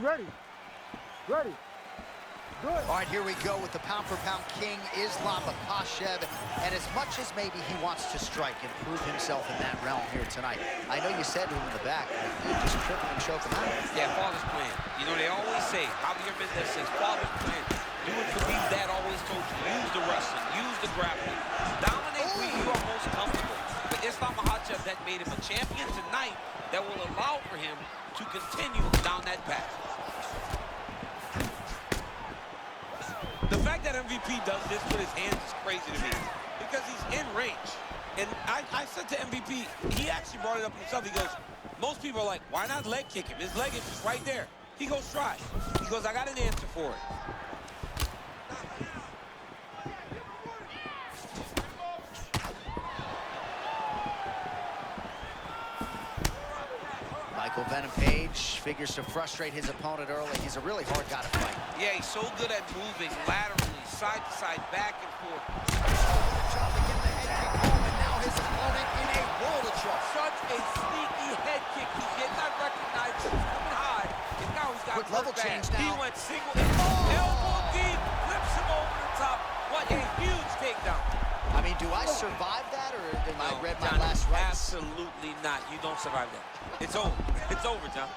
Ready. Ready. Good. All right, here we go with the pound-for-pound king, Islam Makhachev. And as much as maybe he wants to strike and prove himself in that realm here tonight, I know you said to him in the back, you just trip and choke him out. Yeah, father's plan. You know, they always say, Javier Mendez says, father's plan. Do it for me, dad always told you. Use the wrestling, use the grappling. Dominate where you are most comfortable. But Islam Makhachev, that made him a champion tonight that will allow for him to continue down that path. The fact that MVP does this with his hands is crazy to me because he's in range. And I said to MVP, he actually brought it up himself. He goes, most people are like, why not leg kick him? His leg is just right there. He goes, try. He goes, I got an answer for it. Michael Venom Page figures to frustrate his opponent early. He's a really hard guy to fight. Yeah, he's so good at moving laterally, side to side, back and forth. Trying to get the head kick home, and now his opponent in a world of trouble. Such a sneaky head kick. He did not recognize it was coming high, and now he's got quick level change now. He went single, elbow deep, flips him over the top. What a huge takedown. I mean, do I survive that, or am I read my Johnny, last rights? Absolutely not. You don't survive that. It's over. It's over, John.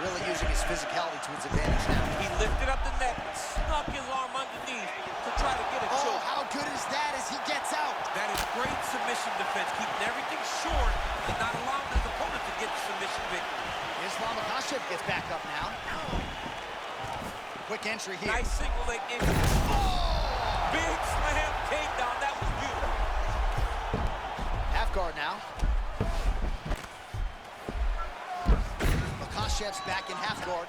Really using his physicality to his advantage now. He lifted up the neck and snuck his arm underneath to try to get a choke. How good is that as he gets out? That is great submission defense, keeping everything short and not allowing his opponent to get the submission victory. Islam Makhachev gets back up now. Quick entry here. Nice single leg entry. Oh! Big slam takedown. That was beautiful. Half guard now. Makhachev's back in half guard.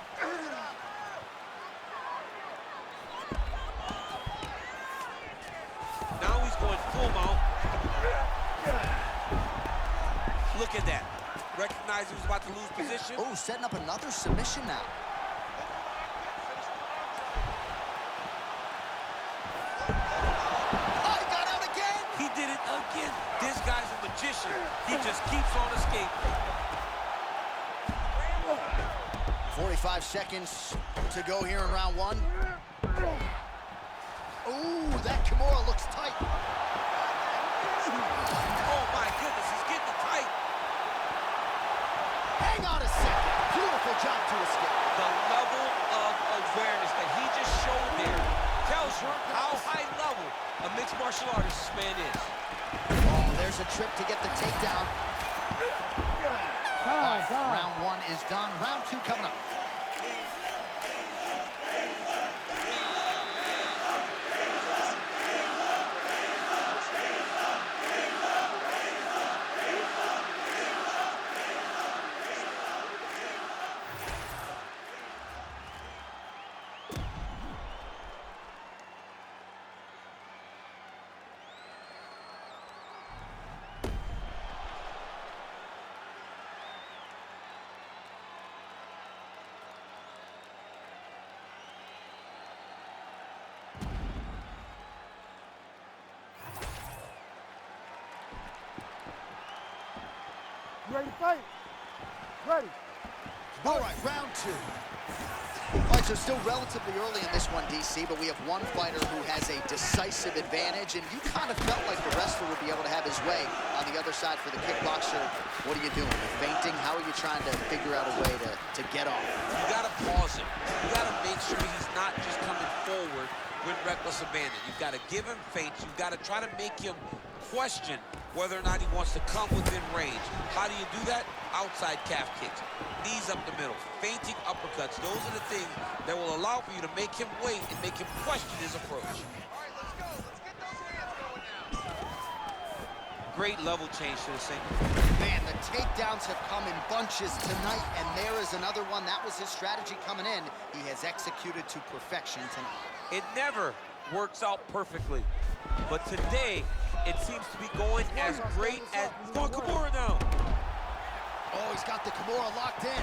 Now he's going full mount. Look at that. Recognized he was about to lose position. Oh, setting up another submission now. Oh, he got out again. He did it again. This guy's a magician. He just keeps on escaping. 45 seconds to go here in round one. Ooh, that Kimura looks tight. Oh my goodness, he's getting it tight. Hang on a second. Beautiful job to escape. The level of awareness that he just showed there tells you how high level a mixed martial artist this man is. Oh, there's a trip to get the takedown. Round one is done. Round two coming up. You ready to fight? Ready. All right, round two. All right, so still relatively early in this one, DC, but we have one fighter who has a decisive advantage, and you kind of felt like the wrestler would be able to have his way on the other side for the kickboxer. What are you doing? You're feinting? How are you trying to figure out a way to get off? You got to pause him. You got to make sure he's not just coming forward with reckless abandon. You've got to give him feints. You've got to try to make him question whether or not he wants to come within range. How do you do that? Outside calf kicks, knees up the middle, feinting uppercuts. Those are the things that will allow for you to make him wait and make him question his approach. All right, let's go. Let's get those hands going now. Great level change to the single. Man, the takedowns have come in bunches tonight, and there is another one. That was his strategy coming in. He has executed to perfection tonight. It never works out perfectly, but today it seems to be going as great as Kimura now. Oh, he's got the Kimura locked in.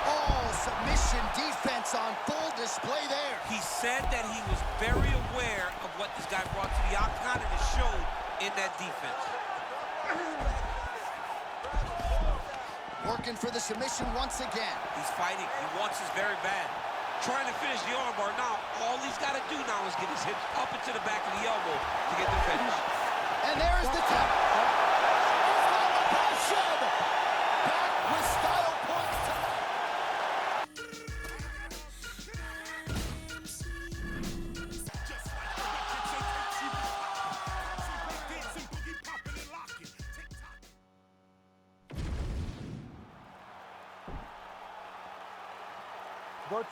Oh, submission defense on full display there. He said that he was very aware of what this guy brought to the octagon, and it showed in that defense. Working for the submission once again. He's fighting. He wants this very bad. Trying to finish the armbar. Now, all he's got to do now is get his hips up into the back of the elbow to get the finish. And there's the tap. He's got the potion. Back with style points tonight. Good.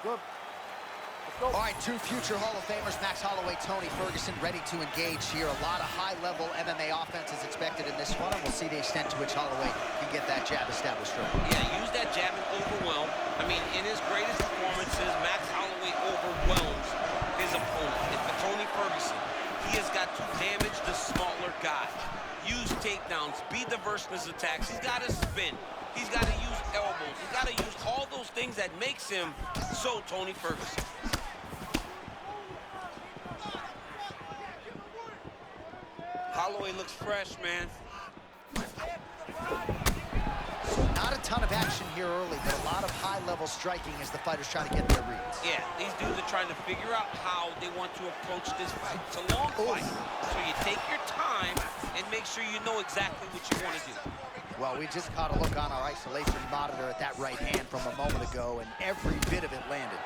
Good. Let's go. All right, two future Hall of Famers, Max Holloway, Tony Ferguson, ready to engage here. A lot of high-level MMA offense is expected in this one, and we'll see the extent to which Holloway can get that jab established. Yeah, use that jab and overwhelm. I mean, in his greatest performances, Max Holloway overwhelms his opponent. And for Tony Ferguson, he has got to damage the smaller guy. Use takedowns, be diverse in his attacks. He's got to spin. He's got to use elbows. He's got to use all those things that makes him so Tony Ferguson. Holloway looks fresh, man. Not a ton of action here early, but a lot of high-level striking as the fighters try to get their reads. Yeah, these dudes are trying to figure out how they want to approach this fight. It's a long fight, so you take your time and make sure you know exactly what you want to do. Well, we just caught a look on our isolation monitor at that right hand from a moment ago, and every bit of it landed.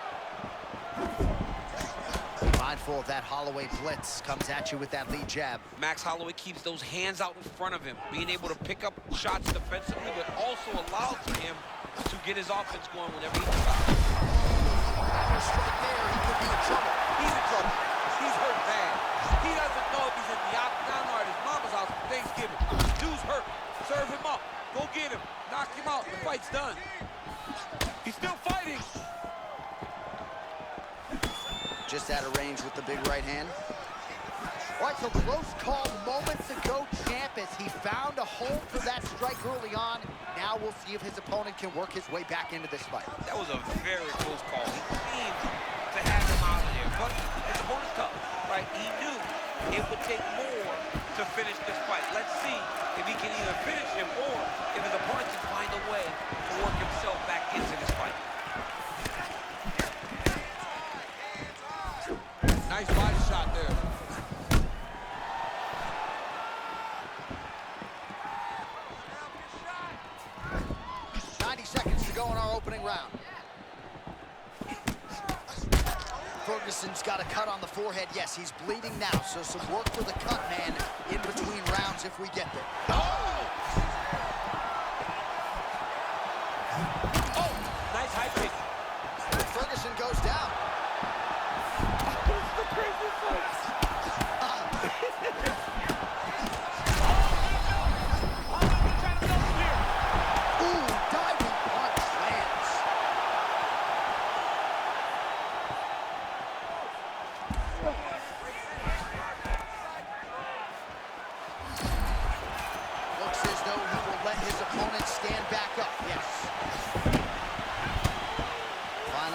Mindful of that Holloway blitz, comes at you with that lead jab. Max Holloway keeps those hands out in front of him, being able to pick up shots defensively, but also allows him to get his offense going whenever he decides. Strike there, he could be in trouble. He's in trouble. He's hurt bad. He doesn't know if he's in the octagon or at his mama's house for Thanksgiving. Dude's hurt. Serve him up. Go get him. Knock him out. The fight's done. He's still fighting. Just out of range with the big right hand. All right, so close call moments ago, champ, as he found a home for that strike early on. Now we'll see if his opponent can work his way back into this fight. That was a very close call. He seemed to have him out of there, but his opponent's tough, right? He knew it would take more to finish this fight. Let's see if he can either finish him or if his opponent can find a way to work himself back into this fight. Nice body shot there. Seconds to go in our opening round. Ferguson's got a cut on the forehead. Yes, he's bleeding now, so some work for the cut man in between rounds if we get there. Oh! Oh! Nice high kick. Ferguson goes down.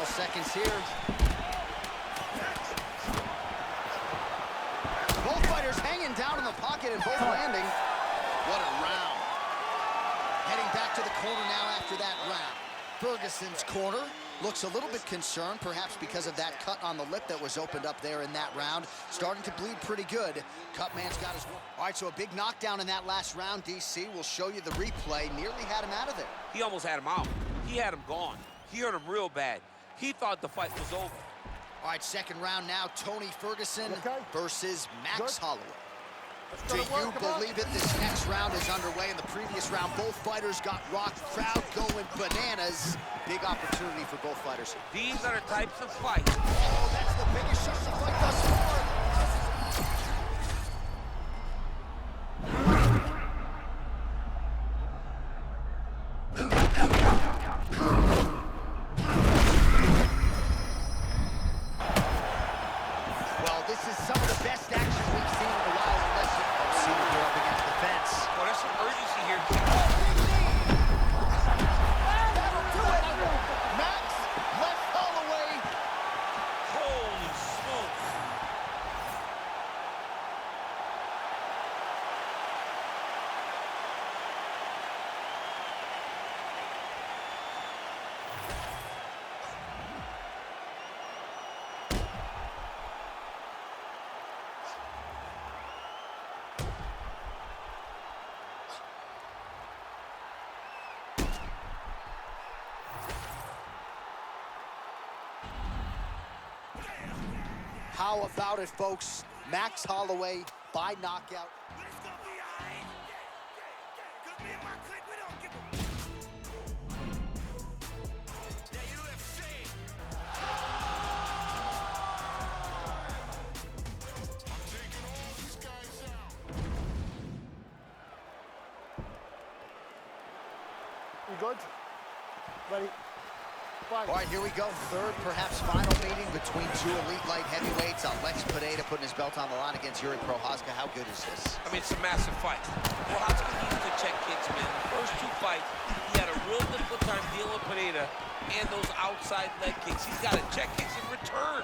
Seconds here. Both fighters hanging down in the pocket and both landing. What a round. Heading back to the corner now after that round. Ferguson's corner looks a little bit concerned, perhaps because of that cut on the lip that was opened up there in that round. Starting to bleed pretty good. Cutman's got his work. All right, so a big knockdown in that last round, DC. We'll show you the replay. Nearly had him out of there. He almost had him out. He had him gone. He hurt him real bad. He thought the fight was over. All right, second round now, Tony Ferguson versus Max Holloway. Do you believe it? This next round is underway. In the previous round, both fighters got rocked. Crowd going bananas. Big opportunity for both fighters. These are the types of fights. Oh, that's the biggest shot of the fight thus far. How about it, folks? Max Holloway by knockout. You good? Ready? Fight. All right, here we go. Third, perhaps final meeting between two elite light heavyweights. Alex Pineda putting his belt on the line against Yuri Prochazka. How good is this? I mean, it's a massive fight. Prochazka needs to check kicks, man. The first two fights, he had a real difficult time dealing with Pineda and those outside leg kicks. He's got to check kicks in return.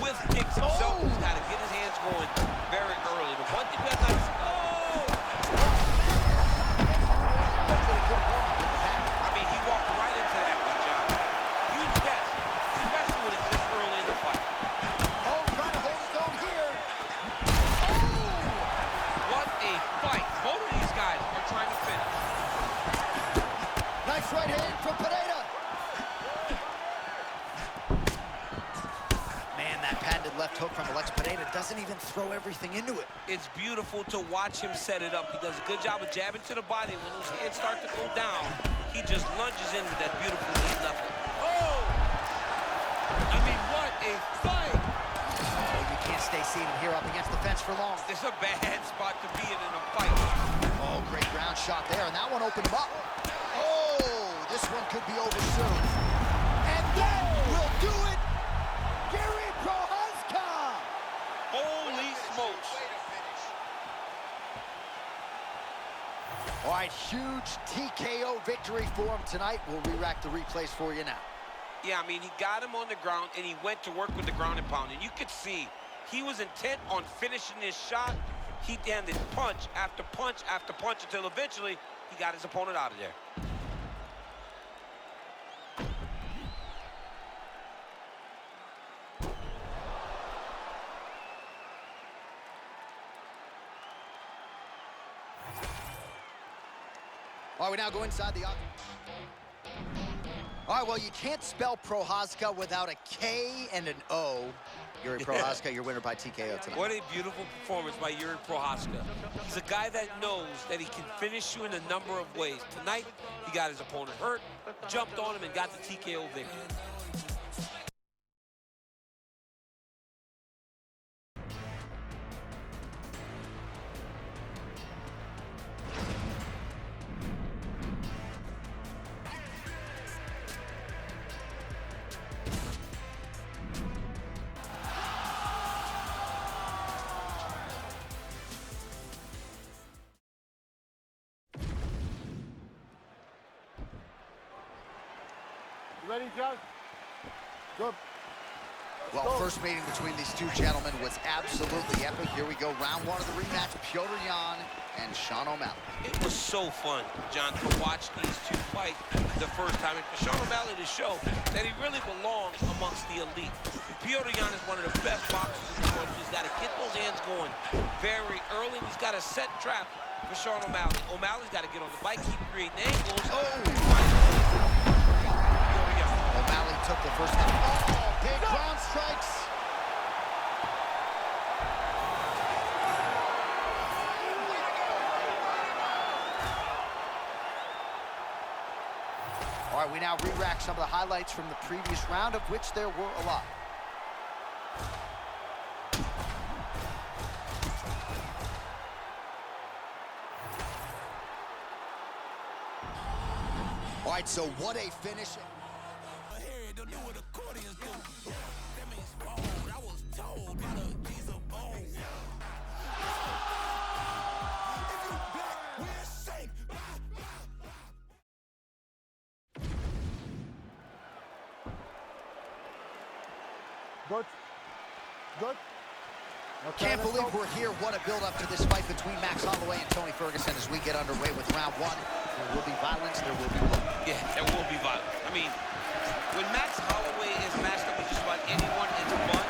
With kicks himself, he's got to get his hands going very early. The one thing we have to I mean, he walked right into that one, John. Huge catch, especially when it's this early in the fight. Oh, trying to hold his own here. What a fight. Both of these guys are trying to finish. Nice right hand from Pineda. Man, that patented left hook from Alex Pineda doesn't even throw everything into it. It's beautiful to watch him set it up. He does a good job of jabbing to the body. When those hands start to go down, he just lunges in with that beautiful knee left. Oh! I mean, what a fight! Oh, you can't stay seated here up against the fence for long. It's a bad spot to be in a fight. Oh, great ground shot there, and that one opened him up. Oh, this one could be over soon. And that will do it! Yuri Prochazka! Holy smokes. All right, huge TKO victory for him tonight. We'll re-rack the replays for you now. Yeah, I mean, he got him on the ground, and he went to work with the ground and pound. And you could see he was intent on finishing his shot. He landed punch after punch after punch until eventually he got his opponent out of there. All right, we now go inside the octagon. All right, well, you can't spell Prochazka without a K and an O. Yuri Prochazka, your winner by TKO tonight. What a beautiful performance by Yuri Prochazka. He's a guy that knows that he can finish you in a number of ways. Tonight, he got his opponent hurt, jumped on him, and got the TKO victory. You ready, John? Good. Well, first meeting between these two gentlemen was absolutely epic. Here we go, round one of the rematch, Petr Yan and Sean O'Malley. It was so fun, John, to watch these two fight the first time. And for Sean O'Malley to show that he really belongs amongst the elite. Petr Yan is one of the best boxers in the world. He's got to get those hands going very early. He's got a set trap for Sean O'Malley. O'Malley's got to get on the bike, keep creating angles. O'Malley took the first step. Oh, big ground strikes. All right, we now re-rack some of the highlights from the previous round, of which there were a lot. All right, so what a finish. Good. Good. Okay, Can't believe we're here. What a build-up to this fight between Max Holloway and Tony Ferguson as we get underway with round one. There will be violence, there will be blood. Yeah, there will be violence. I mean, when Max Holloway is matched up with just about anyone in the fun,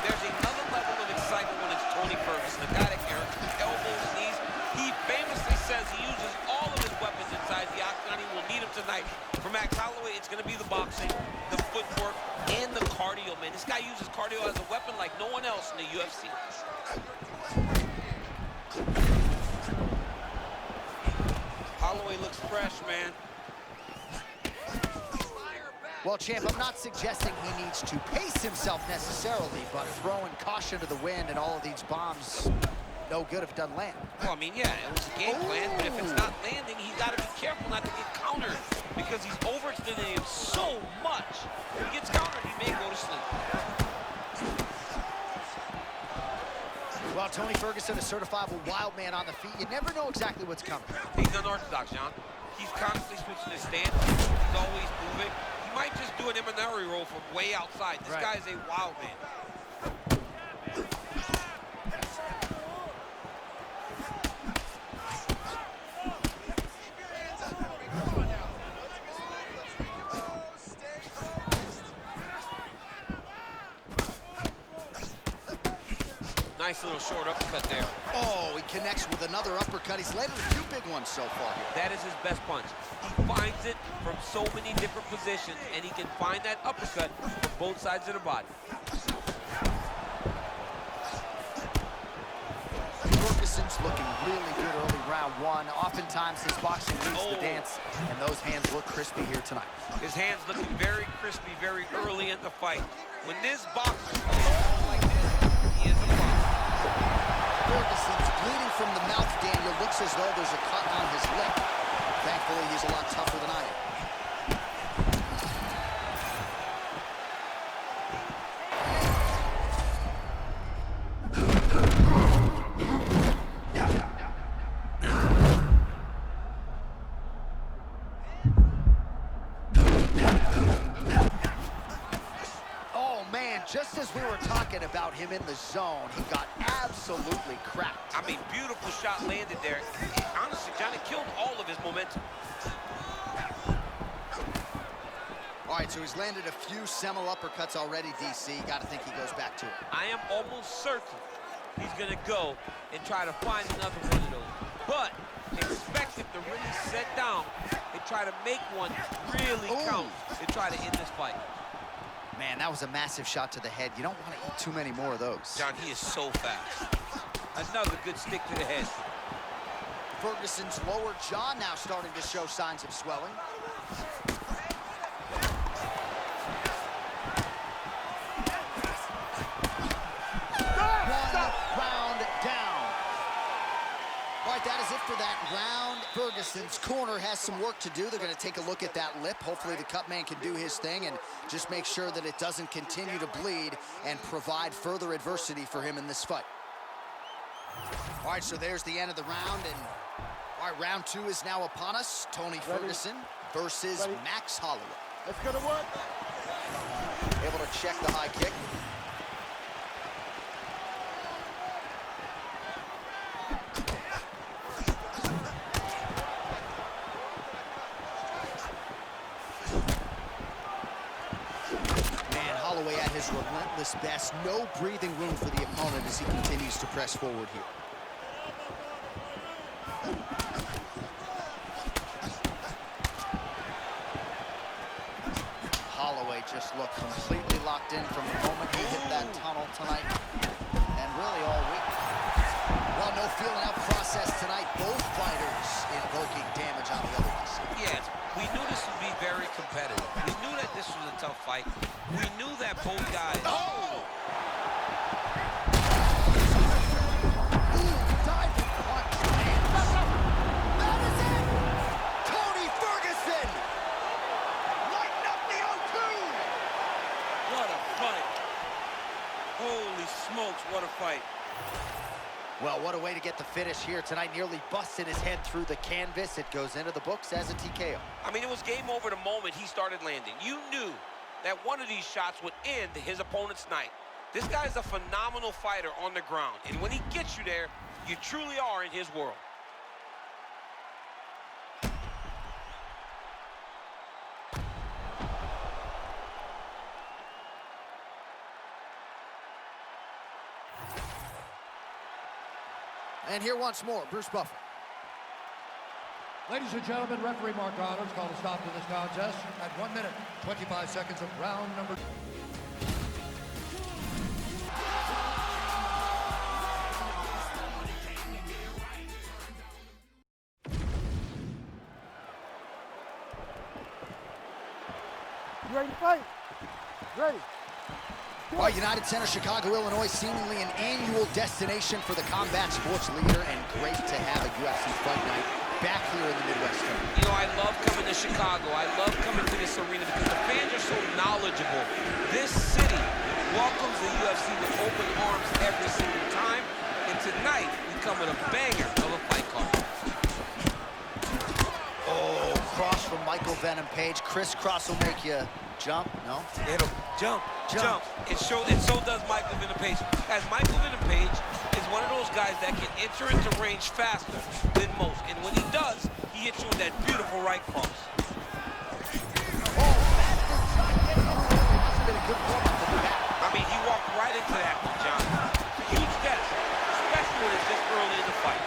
there's another level of excitement when it's Tony Ferguson, the guy that can hurt elbows, knees. He famously says he uses all of his weapons inside the octagon. He will need them tonight. For Max Holloway, it's going to be the boxing. The footwork and the cardio, man. This guy uses cardio as a weapon like no one else in the UFC. Holloway looks fresh, man. Well, champ, I'm not suggesting he needs to pace himself necessarily, but throwing caution to the wind and all of these bombs, no good if it doesn't land. Well, I mean, yeah, it was a game plan, but if it's not landing, he's got to be careful not to get countered because he's overextending him so much. If he gets countered, he may go to sleep. Well, Tony Ferguson, a certifiable wild man on the feet. You never know exactly what's coming. He's unorthodox, John. He's constantly switching his stance. He's always moving. He might just do an Eminari roll from way outside. This guy is a wild man. Nice little short uppercut there. Oh, he connects with another uppercut. He's landed a few big ones so far here. That is his best punch. He finds it from so many different positions, and he can find that uppercut from both sides of the body. Ferguson's looking really good early round one. Oftentimes his boxing leads the dance, and those hands look crispy here tonight. His hands looking very crispy very early in the fight. When this boxer is like this, he is a problem. Ferguson's bleeding from the mouth, Daniel. Looks as though there's a cut on his lip. Thankfully, he's a lot tougher than I am. Just as we were talking about him in the zone, he got absolutely cracked. I mean, beautiful shot landed there. Honestly, Johnny killed all of his momentum. All right, so he's landed a few seminal uppercuts already, DC. Got to think he goes back to it. I am almost certain he's going to go and try to find another one of those. But expect him to really set down and try to make one really count and try to end this fight. Man, that was a massive shot to the head. You don't want to eat too many more of those. John, he is so fast. Another good stick to the head. Ferguson's lower jaw now starting to show signs of swelling. One round down. All right, that is it for that round. Ferguson's corner has some work to do. They're going to take a look at that lip. Hopefully the cut man can do his thing and just make sure that it doesn't continue to bleed and provide further adversity for him in this fight. All right, so there's the end of the round, and all right, round two is now upon us. Tony Ferguson versus Max Holloway. Let's go to work. Able to check the high kick. Holloway at his relentless best. No breathing room for the opponent as he continues to press forward here. Holloway just looked completely locked in from the moment he hit that tunnel tonight, and really all week. Well, no feeling out process tonight. Both fighters invoking damage on the other side. Yes, we knew this would be very competitive. We knew that this was a tough fight. We knew that both guys... Oh! Diving punch, man. That is it! Tony Ferguson! Lighting up the O2! What a fight. Holy smokes, what a fight. Well, what a way to get the finish here tonight. Nearly busted his head through the canvas. It goes into the books as a TKO. I mean, it was game over the moment he started landing. You knew that one of these shots would end his opponent's night. This guy's a phenomenal fighter on the ground, and when he gets you there, you truly are in his world. And here once more, Bruce Buffer. Ladies and gentlemen, referee Mark Arnold's called a stop to this contest at 1 minute, 25 seconds of round number. You ready to fight? Ready. All right, United Center, Chicago, Illinois, seemingly an annual destination for the combat sports leader, and great to have a UFC fight night back here in the Midwest. You know, I love coming to Chicago. I love coming to this arena because the fans are so knowledgeable. This city welcomes the UFC with open arms every single time, and tonight we come with a banger of a fight card. Oh, cross from Michael Venom Page. Crisscross will make you jump, no? It'll jump. And so does Michael Venom Page. As Michael Venom Page is one of those guys that can enter into range faster than most. And when he does, he hits you with that beautiful right cross. Oh, that's the shot. Must have been a good warm-up to the back. I mean, he walked right into that one, John. It's a huge test, especially when it's this early in the fight.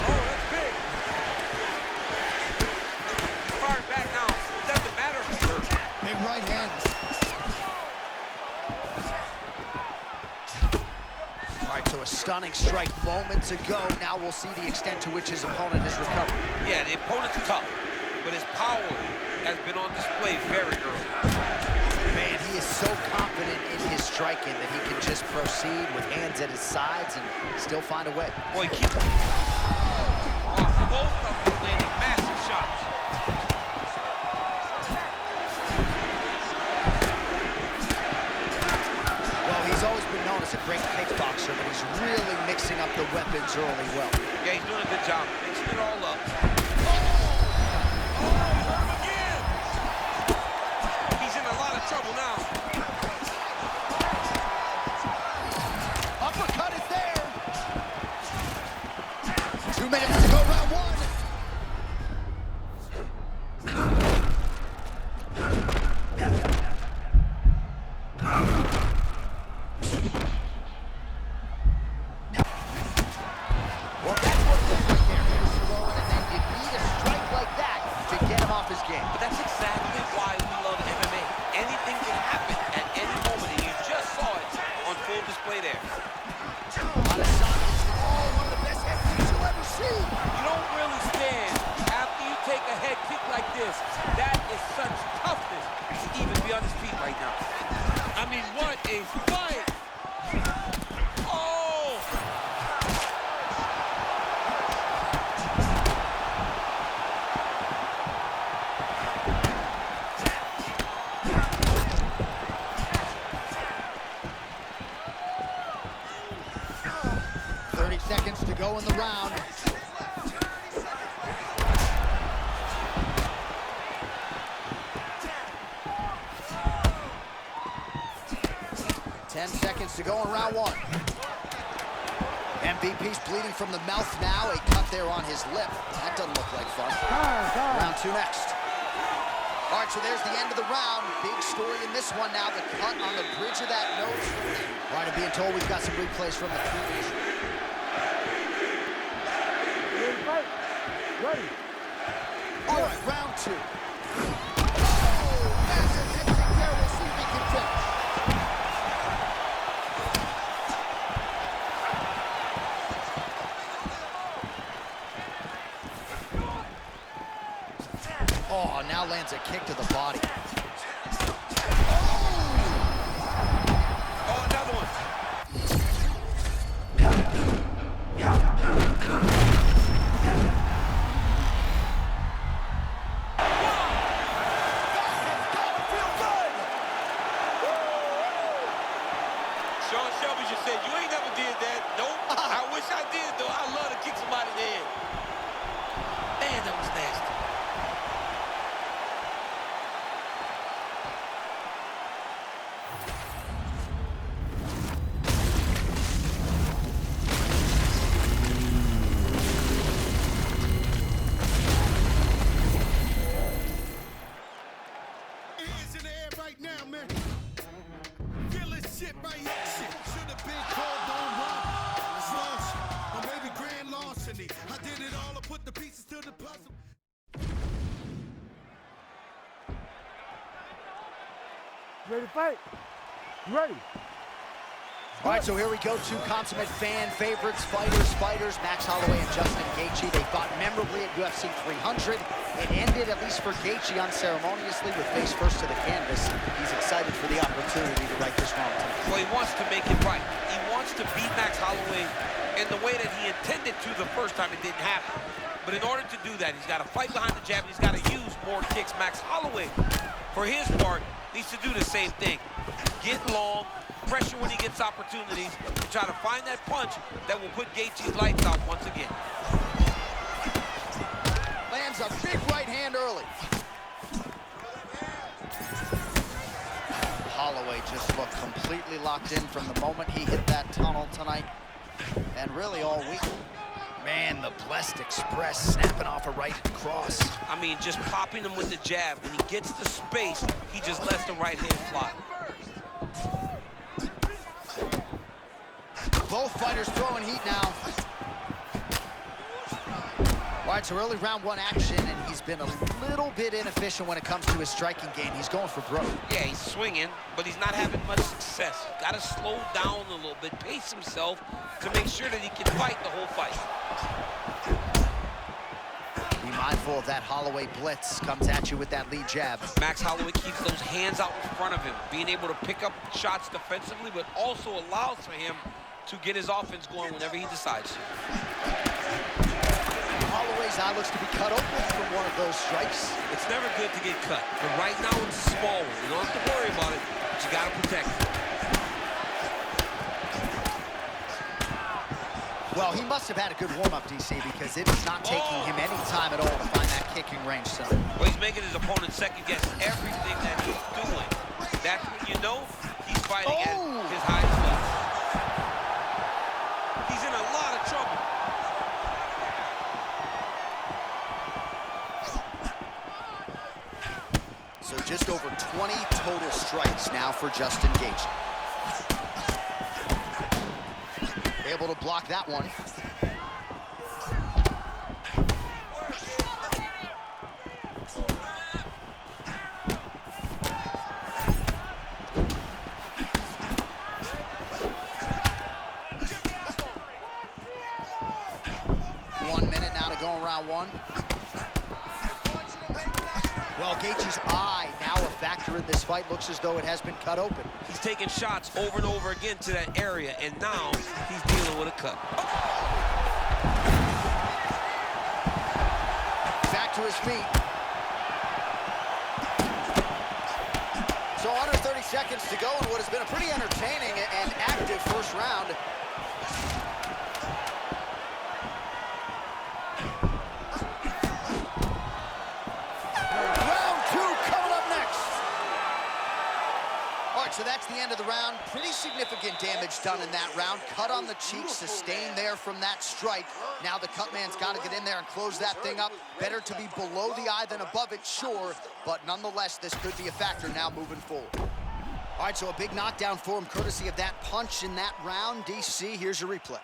Oh, that's big. He's firing back now. It doesn't matter if he's hurt. Big right hand. All right, so a stunning strike moments ago. Now we'll see the extent to which his opponent has recovered. Yeah, the opponent's tough, but his power has been on display very early. Man, he is so confident in his striking that he can just proceed with hands at his sides and still find a way. Boy, keep both of them landing massive shots. Well, he's always been known as a great kickboxer, but he's really mixing up the weapons early well. Yeah, he's doing a good job mixing it all up. He's in a lot of trouble now. Uppercut is there. 2 minutes to go, round one. Well, that's what it is right there. You're slow, and then you need a strike like that to get him off his game. But that's exactly why we love MMA. Anything can happen at any moment, and you just saw it on full display there. Adesanya is one of the best heavyweights you'll ever see. You don't really stand after you take a head kick like this. That is such toughness to even be on his feet right now. I mean, what a fight! Oh! 30 seconds to go in the round. To go in round one. MVP's bleeding from the mouth now. A cut there on his lip. That doesn't look like fun. Round two next. All right, so there's the end of the round. Big story in this one now. The cut on the bridge of that nose. All right, I'm being told we've got some replays from the previous. Ready to fight? Ready. All right, round two. Oh, massive hip kick there. We'll see if he can finish. Oh, now lands a kick to the body. Oh, another one. Sean Shelby just said, you ain't never did that. Nope. I wish I did, though. I love to kick somebody in the head. Man, that was nasty. Hands in the air right now, man. Feel this shit right here. Shit should have been called on Rob. Slush, or maybe Grand Law. You ready to fight? You ready? All right, so here we go. Two consummate fan favorites, fighters, Max Holloway and Justin Gaethje. They fought memorably at UFC 300. It ended, at least for Gaethje, unceremoniously with face first to the canvas. He's excited for the opportunity to right this wrong tonight. Well, he wants to make it right. He wants to beat Max Holloway in the way that he intended to the first time. It didn't happen. But in order to do that, he's got to fight behind the jab. He's got to use more kicks. Max Holloway, for his part, needs to do the same thing. Get long, pressure when he gets opportunities, and try to find that punch that will put Gaethje's lights out once again. Lands a big right hand early. Holloway just looked completely locked in from the moment he hit that tunnel tonight, and really all week. Man, the Blessed Express snapping off a right cross. I mean, just popping him with the jab. When he gets the space, he just lets the right hand fly. Both fighters throwing heat now. All right, so early round one action, and he's been a little bit inefficient when it comes to his striking game. He's going for broke. Yeah, he's swinging, but he's not having much success. Got to slow down a little bit, pace himself to make sure that he can fight the whole fight. Be mindful of that Holloway blitz. Comes at you with that lead jab. Max Holloway keeps those hands out in front of him, being able to pick up shots defensively, but also allows for him to get his offense going whenever he decides to. Holloway's eye looks to be cut open from one of those strikes. It's never good to get cut, but right now it's a small one. You don't have to worry about it, but you got to protect it. Well, he must have had a good warm-up, DC, because it is not taking him any time at all to find that kicking range zone. Well, he's making his opponent second-guess everything that he's doing. That's when you know he's fighting at his highest level. He's in a lot of trouble. So just over 20 total strikes now for Justin Gaethje. Able to block that one. Round one. Well, Gaethje's eye now a factor in this fight. Looks as though it has been cut open. He's taking shots over and over again to that area, and now he's dealing with a cut. Back to his feet. So under 30 seconds to go in what has been a pretty entertaining and active first round. So that's the end of the round. Pretty significant damage done in that round. Cut on the cheek, sustained there from that strike. Now the cut man's got to get in there and close that thing up. Better to be below the eye than above it, sure. But nonetheless, this could be a factor now moving forward. All right, so a big knockdown for him, courtesy of that punch in that round. DC, here's your replay.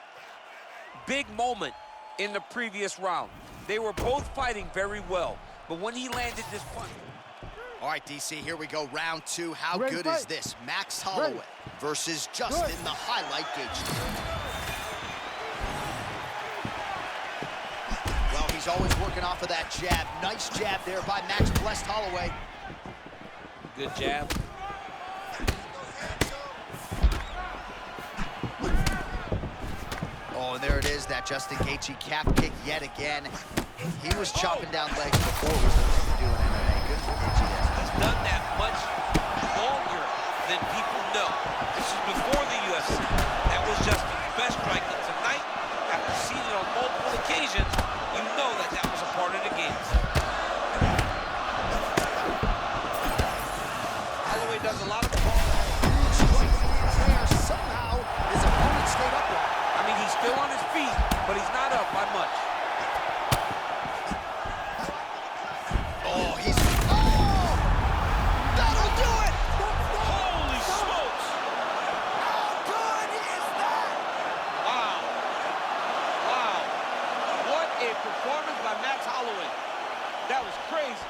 Big moment in the previous round. They were both fighting very well. But when he landed this punch... All right, DC, here we go, round two. How good is this? Max Holloway versus Justin, the highlight Gaethje. Well, he's always working off of that jab. Nice jab there by Max Blessed Holloway. Good jab. Oh, and there it is, that Justin Gaethje cap kick yet again. He was chopping down legs before we were doing MMA. Good for Gaethje. Done that much longer than people know. This is before the UFC. That was Justin's best strike. And tonight, after seeing it on multiple occasions, you know that that was a part of the game. Holloway does a lot of somehow his opponent stayed upright. I mean, he's still on his feet, but he's not up by much. Oh, he's... Performance by Max Holloway. That was crazy.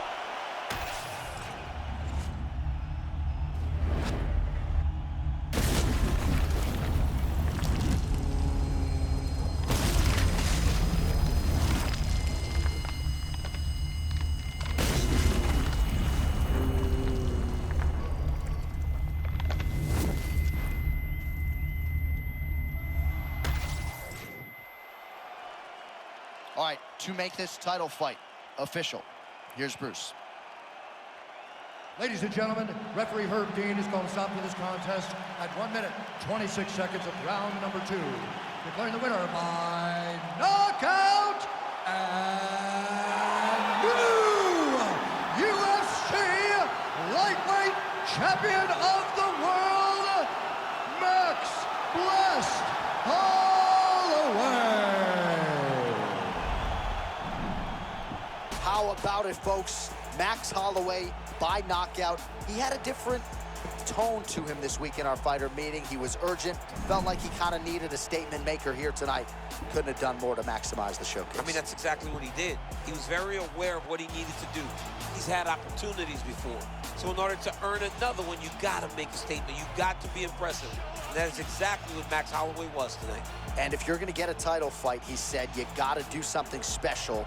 All right, to make this title fight official, here's Bruce. Ladies and gentlemen, referee Herb Dean is going to stop to this contest at 1 minute, 26 seconds of round number 2. Declaring the winner by knockout and new UFC lightweight champion of the world, Max Blessed Holloway. How about it, folks? Max Holloway by knockout. He had a different tone to him this week in our fighter meeting. He was urgent, felt like he kind of needed a statement maker here tonight. Couldn't have done more to maximize the showcase. I mean, that's exactly what he did. He was very aware of what he needed to do. He's had opportunities before. So in order to earn another one, you got to make a statement. You got to be impressive. And that is exactly what Max Holloway was tonight. And if you're going to get a title fight, he said, you got to do something special.